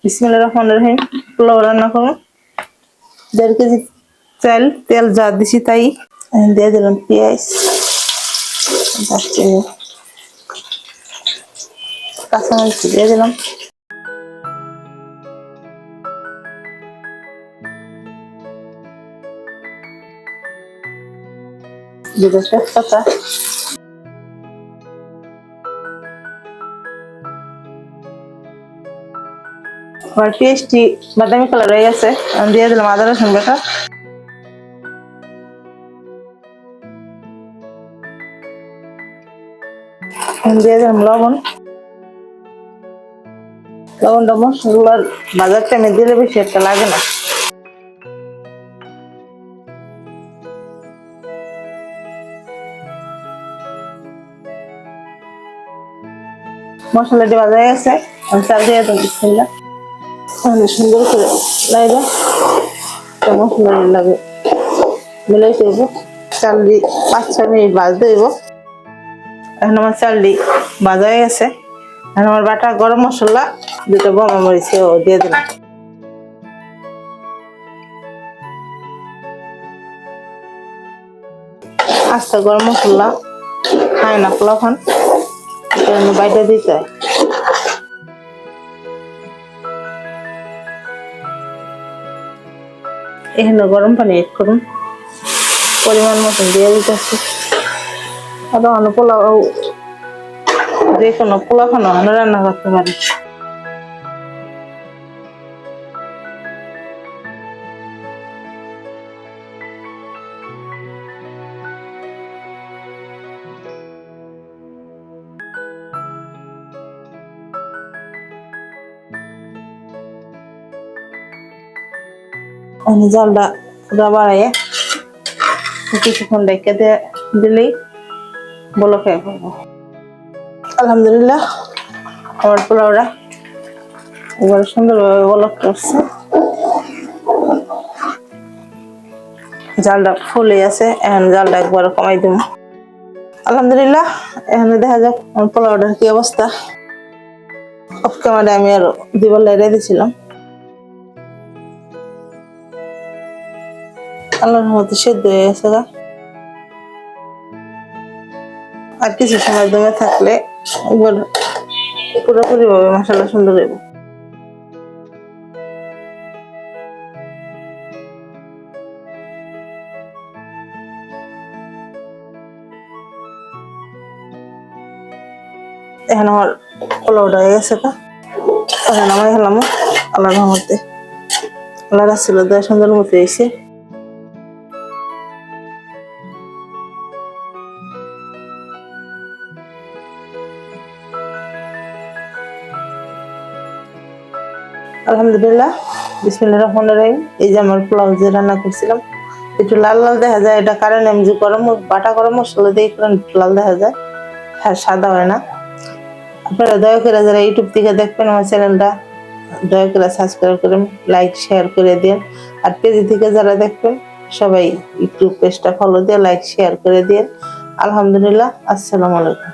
বিসমিল্লাহির রহমানির রহিম। পোলাও রান্না করুন। 1.5 কেজি চাল, তেল যা দিছি তাই দিয়ে দিলাম। পেঁয়াজ, দারচিনি, কাঁচামরিচ দিয়ে দিলাম। দুটো তেজপাতা, আমার পেঁয়াজটি বাদামি কালার হয়ে গেছে, আমি দিয়ে দিলাম আদা রসুন বাটা। দিয়ে দিলাম লবণ। লবণটা মশলার বাজার টাইমে দিলে বেশি একটা লাগে না। মশলাটি ভাজা হয়ে গেছে, আমি চাল দিয়ে দেবো। বিসমিল্লাহ। সুন্দর করে লাইবা মশলা লাগে মিলাই দেবো। চাল দিয়ে 5-6 মিনিট ভাজতে দেব। এখন আমার চালটি ভাজা হয়ে গেছে। এখন আমার বাটা গরম মশলা, 2টা বোমা মরিচ দিয়ে দিলাম। আস্তা গরম মশলা খায় না পোলাও খান, বাইরে দিতে হয়। এখানে গরম পানি এড করুন, পরিমাণ মতন দিয়ে দিতেছি। পোলাও যে কোনো পোলাও খানো রান্না করতে পারি। জালটা পুরা বাড়াইয়া কিছুক্ষণ রেখে দিলেই বলক হয়ে পড়বো। আলহামদুলিল্লাহ, আমার পোলাওটা এবার সুন্দরভাবে বলক করছে। জালটা ফুলে আছে, এখন জালটা একবার কমাই দিব। আলহামদুলিল্লাহ, এখানে দেখা যাক আমার পোলাওটার কি অবস্থা। অফ ক্যামেরায় আমি আরো দিবার লাইরে দিছিলাম। আল্লাহর মতো সেদ্ধ হয়ে গেছে। আর কিছু সময় দমে থাকলে একবার পুরোপুরি ভাবে মশলা সুন্দর হইব। এখন আমার পোলাওটা হয়ে গেছে। নামাই খেলাম আল্লাহর রহমতে। আল্লাহ রাসূলের দয়া সুন্দর মতো হয়েছে। আলহামদুলিল্লাহ, বিসমিল্লাহির রহমানির রহিম। এই যে আমার পোলাও যে রান্না করছিলাম, একটু লাল লাল দেখা যায়, এটা কারণ আমি যে বাটা গরম মশলা দিয়ে লাল দেখা যায়, হ্যাঁ সাদা হয় না। আপনারা দয়া করে যারা ইউটিউব থেকে দেখবেন আমার চ্যানেলটা, দয়া করে সাবস্ক্রাইব করেন, লাইক শেয়ার করে দিন। আর পেজ থেকে যারা দেখবেন সবাই একটু পেজটা ফলো দিয়ে লাইক শেয়ার করে দিন। আলহামদুলিল্লাহ, আসসালামু আলাইকুম।